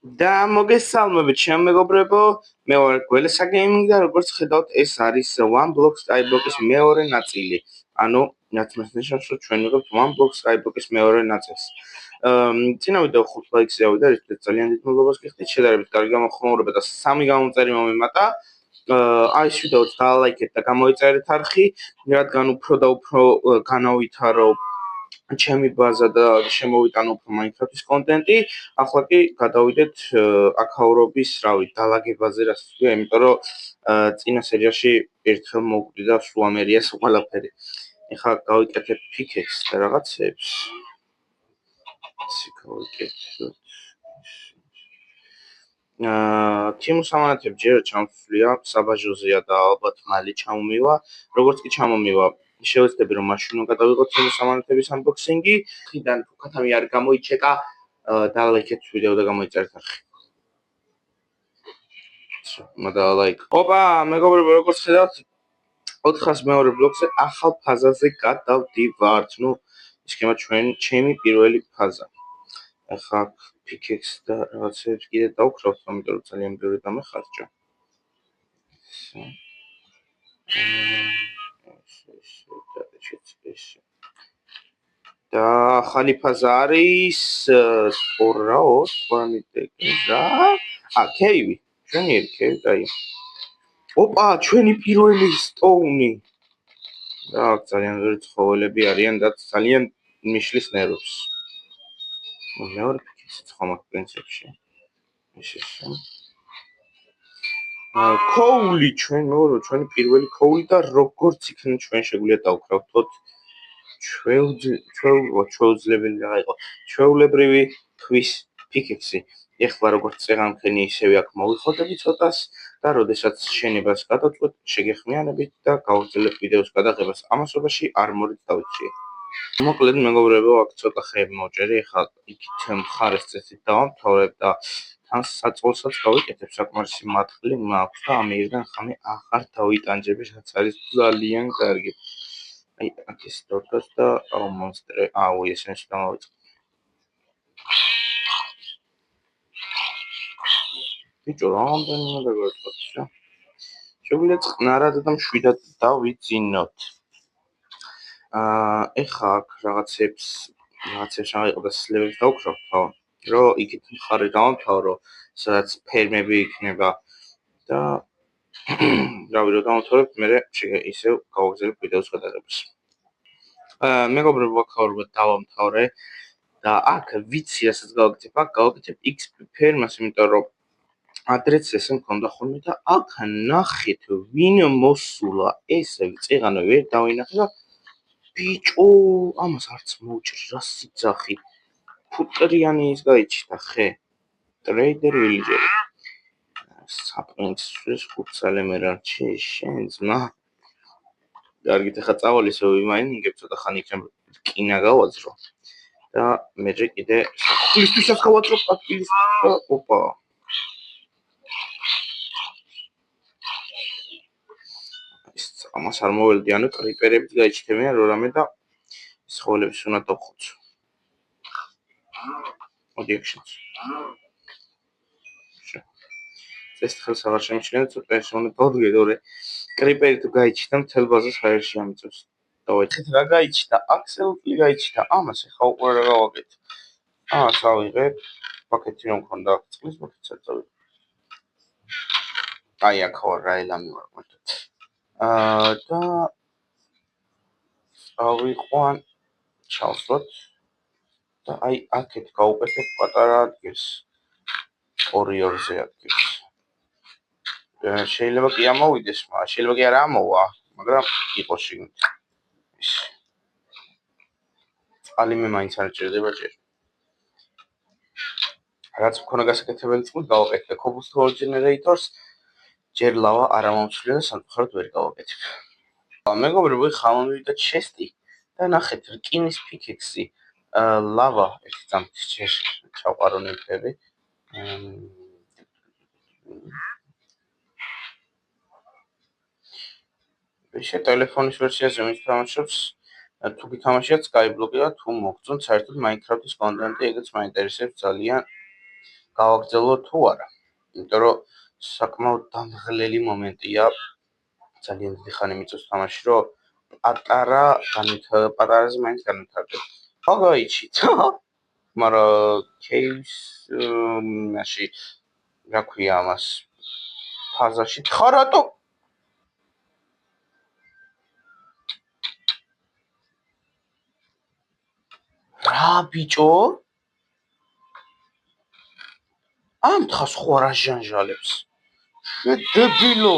და მოგესალმებით ჩემო მეგობრებო, მე ვარ გველესა გეიმინგი და როგორც ხედავთ, ეს არის One Block Skyblock-ის მეორე ნაწილი. ანუ რაც ნიშნავს, რომ ჩვენ ვიღებთ One Block Skyblock-ის მეორე ნაწილს. წინა ვიდეო 5 ლაიქს ავიდა, რითაც ძალიან დიდ მადლობას გიხდით, შედარებით კარგი გამოხმაურება და 3 გამომწერი მომემატა. აი ეს ვიდეოც დაალაიქეთ და გამოიწერეთ არხი, რადგან უფრო და უფრო განავითარო ჩემი ბაზა და შემოვიტანო უფრო Minecraft-ის კონტენტი. ახლა კი გადავიდეთ აკაურობის, რავი, დალაგებაზე, რაც ვთქვი, იმიტომ რომ წინა სერიაში ერთხელ მოვკვდი და სულ ამერიას ყველაფერი. ეხლა გავიკეთებ pickaxe და რაღაცებს. სიკავიკეთებ. თიმუს ამანათებს ჯერ ჩამსვლია, საბაჟოზეა და ალბათ მალე ჩამომივა. როგორც კი ჩამომივა, შევეცდები რომ მაშინ გადავიღოთ თიმუს ამანათების unboxing-ი. ხიდან თუ ქათამი არ გამოიჩეკა, დალაიქეთ ვიდეო და გამოიწერეთ არხი. მადალაიქ. ოპა, მეგობრებო, როგორც ხედავთ, 402 ბლოკზე ახალ ფაზაზე გადავდივართ. ნუ ისქემა ჩემი პირველი ფაზა. ახლა pickaxe და რაღაცებს კიდე დავქროთ, იმიტომ რომ ძალიან ბევრი დამეხარჯა. და ახალი ფაზა არის სპორაო, და კეივი. ჩვენი კეივი დაი. ოპა, ჩვენი პირველი სტოუნი. და ძალიან ბევრი ცხოველები არიან და ძალიან მიშლის ნერვებს. მეორე pickaxe-იც ხომ აქვს პრინციპში. ქოული ჩვენი პირველი ქოული და როგორც იქნება ჩვენ შეგვიძლია დავკრავთოთ ჩვეულებრივი რაიყო ჩვეულებრივი ქვის pickaxe. ეხლა როგორც წეღანქენი ისევე აქ მოვიხოდები ცოტას და როდესაც შენებას გადავწყვეტ შეგეხმიანებით და გავაგრძელებთ ვიდეოს გადაღებას. ამასობაში არმორით დავიჭრე. მოკლედ მეგობრებო, აქ ცოტა ხეები მოვჭერი, ეხლა იქით მხარეს წესით დავამთავრებ და თან საწყოსაც გავიკეთებ, საკმარისი მატყლი მაქვს და ამიერიდან ხამე აღარ დავიტანჯები, რაც არის ძალიან კარგი. აი, აქ ის დორკას და მონსტრე, ესენში დამავიწყე. ბიჭო, რამდენი უნდა გავიწყოთ რა? შეგვიძლია წყნარად და მშვიდად დავიძინოთ. ეხლა აქ რაღაცებს აღიყო და სლევებს დავქრავ, ხო? რომ იქით მხარე დავამთავრო, სადაც ფერმები იქნება და რავი, რომ დავამთავრებ, მე ისევ გავაგრძელებ ვიდეოს გადაღებას. მეგობრებო, აკაურობა დავამთავრე და აქ ვიცი, რასაც გავაკეთებ, აქ გავაკეთებ XP ფერმას, იმიტომ რომ ადრეც ესე მქონდა ხოლმე და აქ ნახეთ, ვინ მოსულა, ესე წეღანო ვერ დავინახე და ბიჭო, ამას არც მოვჭრი, რა სიძახი. ფუტკრიანი ის გაიჩნდა ხე. ტრეიდერ ვილიჯერი. საპრინცის ხუთსალე მერარჩი შენ ძმა. კარგით, ახლა წავალ ისე ვიმაინინგებ, ცოტა ხანი იქნება რკინა გავაძრო. და მე კიდე ხლისთვისაც გავაძრო პატილის და ოპა. ამას არ მოველდი, ანუ კრიპერებით გაიჩნდებიან რამე და ცხოველებს უნდა დავხოცო. მოდი აქ შეც. ეს ხელს აღარ შემჩნევ, ცოტა ეს უნდა დავდგე, თორე კრიპერი თუ გაიჩნდა, მთელ ბაზას ჰაერში ამიწევს. დავაიხეთ რა გაიჩნდა, აბსოლუტლი გაიჩნდა. ამას ახლა უკვე რა გავაკეთე. ამას ავიღებ, პაკეტი რომ მქონდა აქ წყლის პაკეტსაც ავიღებ. აი აქ ვარ, რა ელამი ვარ მართლა. და ავიყვან ჩავსვათ და აი აქეთ გავუკეთებ პატარა ადგილს. ორიორზე ადგილს. შეიძლება კი ამოვიდეს, შეიძლება კი არ ამოვა, მაგრამ იყოს შიგნით. წყალი მე მაინც არ ჭირდება ჯერ. რაც მქონდა გასაკეთებელი წყლით გავაკეთე cobblestone generators, ჯერ ლავა არ ამომცვლია და სამწუხაროდ ვერ გავაკეთებ. მეგობრებო, ხა მომივიდა ჩესტი და ნახეთ რკინის pickaxe, ლავა ერთი წამით ჯერ ჩავყარო ნივთები. ესე ტელეფონის ვერსიაზე მითამაშებს, თუ გითამაშიათ Skyblock-ი და თუ მოგწონთ საერთოდ Minecraft-ის კონტენტი, ეგეც მაინტერესებს ძალიან. გავაგრძელო თუ არა. იმიტომ რომ საკმაოდ დამღლელი მომენტია. ძალიან დიდი ხანი მიწევს თამაში, რომ პატარაზე მაინც განვითარდე. ხო გაიჩით. მაგრამ кейს მაშინ რა ქვია ამას ფაზაში ხარ რატო რა ბიჭო ამ თხას ხო რა ჟანჟალებს შედებილო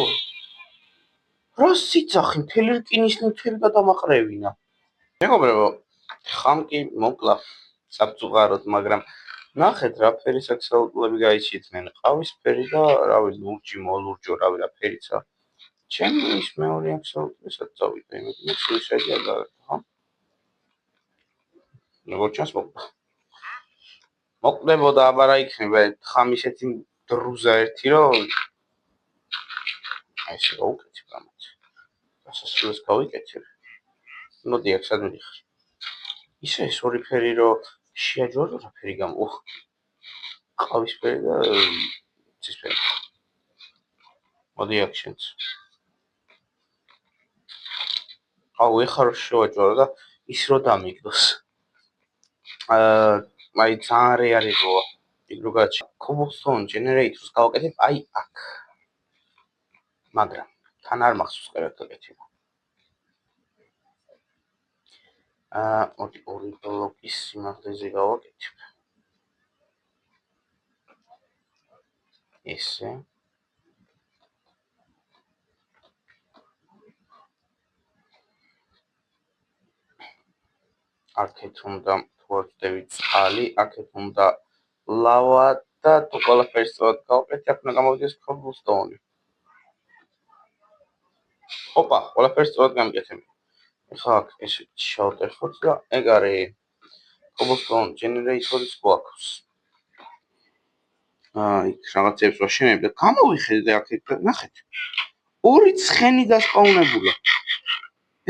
რა სიცახი მთელი რკინის ნივთები გადამაყრევინა მეგობრებო ხამ კი მოკლა საბძუღაროდ მაგრამ ნახეთ რა ფერის აქსელუტლები გაიჩიდნენ ყავისფერი და რავი ლურჯი მოლურჯო რავი რა ფერიცა ჩემი ის მეორე აქსელუტლესაც წავიდა იმედი სუისაიდი არ გავერთა ხო როგორ ჩანს მოკდებოდა აბა რა იქნება ხამ ისეთი დრუზა ერთი რომ აი ეს გაუკეთე გამოთ დასასრულს გავიკეთე მოდი აქ სად მიდიხარ ისე ეს ორი ფერი რომ შეაჯვარო რა ფერი გამო ყავისფერი და ცისფერი მოდი აქ შენც აუ ეხლა რომ შევაჯვარო და ის რო დამიგდოს აი ძალიან რეალიზოა იქ რო გაჩი cobblestone generators გავაკეთებ აი აქ მაგრამ თან არ მახსოვს ყველაფერი გაკეთება მოდი ორი ბლოკის სიმაღლეზე გავაკეთებ ესე აქეთ უნდა თორდები წყალი აქეთ უნდა ლავა და თუ ყველაფერს სწორად გავაკეთე აქ უნდა გამოვიდეს cobblestone ოპა ყველაფერს სწორად გამიკეთები ეხლა აქ ეს შევტეხოთ და ეგ არის cobblestone generator-ის გვაქვს იქ რაღაცებს ვაშენებ და გამოვიხედე აქეთ ნახეთ ორი ცხენი დასპაუნებულა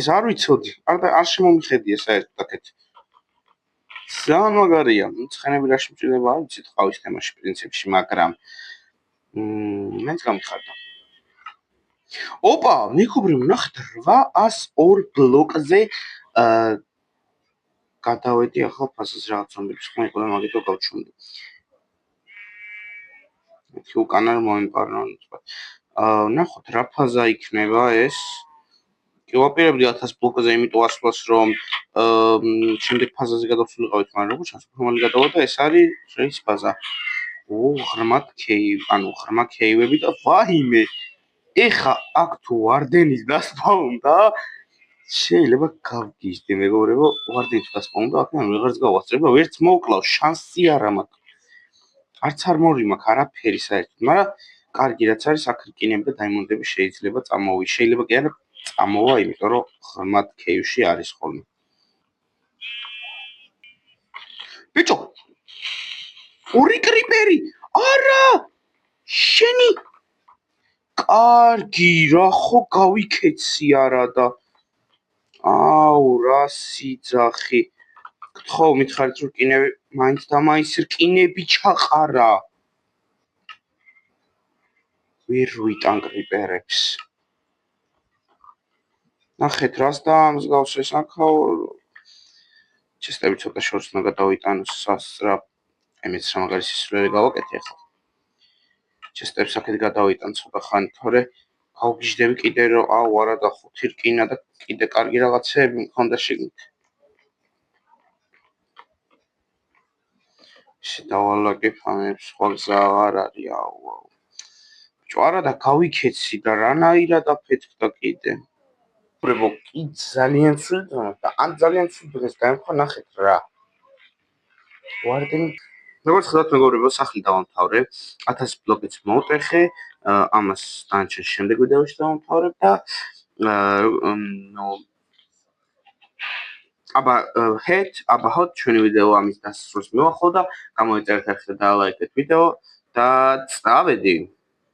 ეს არ ვიცოდი არ შემომიხედია საერთოდ აქეთ ძალიან მაგარია ცხენები რა შემჭირდება არ ვიცით ყავის თემაში პრინციპში მაგრამ მეც გამიხარდა ოპა მეგობრებო ნახეთ 802 ბლოკზე გადავედი ახლა ფასზე რაღაც ზომბების ხმა იყო და მაგითო გავჩვენდი იქ უკან არ მომიპარნო ნახოთ რა ფაზა იქნება ეს კი ვაპირებდი 1000 ბლოკზე იმიტომ ასვლას რომ შემდეგ ფაზაზე გადავსულიყავით მაგრამ როგორ ჩანს ფორმალი გადავა და ეს არის ეს ფაზა ღრმად ღრმა ქეივები და ვაიმე ეხა აქ თუ ვარდენის დასპაუნდა შეიძლება გავგიჟდე მეგობრებო ვარდენის დასპაუნდა აქ ან ვეღარც გავასწრებ და ვერც მოვკლავ შანსი არა მაქვს არც არმორი მაქვს არაფერი საერთოდ მაგრამ კარგი რაც არის აქ რკინები და დაიმონდები შეიძლება შეიძლება კი არა წამოვა იმიტომ რომ ღრმად ქეივში არის ხოლმე ბიჭო ორი კრიპერი არა შენი კარგი რა ხო გავიქეცი არა და აუ რა სიძახი გთხოვ მითხარით რომ რკინები მაინც და მაინც რკინები ჩაყარა ვერ ვიტან კრიპერებს ნახეთ რას დაამსგავსეს აქაო ჩესტები ცოტა შორს უნდა გადავიტანოს სასწრაფ ამის სამაგარი სისულელე გავაკეთე ახლა ჩესტებს აქეთ გადავიტან ცოტა ხანი თორე გავგიჟდები კიდე რომ აუ არა და 5 რკინა და კიდე კარგი რაღაცეები მქონდა შეგნით შედავალაგებ ამებს სხვა გზა არ არის აუ ბიჭო არა და გავიქეცი და რანაირად აფეთქდა კიდე ბრებო კი ძალიან ცუდია და ან ძალიან ცუდს დაემხვა ნახეთ რა ვარდენი როგორც ხედავთ მეგობრებო სახლი დავამთავრე 1000 ბლოკიც მოვტეხე ამას დანარჩენ შემდეგ ვიდეოში დავამთავრებ და აბა ჩვენი ვიდეო ამის დასასრულს მივახვალ და გამოიწერეთ ახლა და ლაიქეთ ვიდეო და წავედი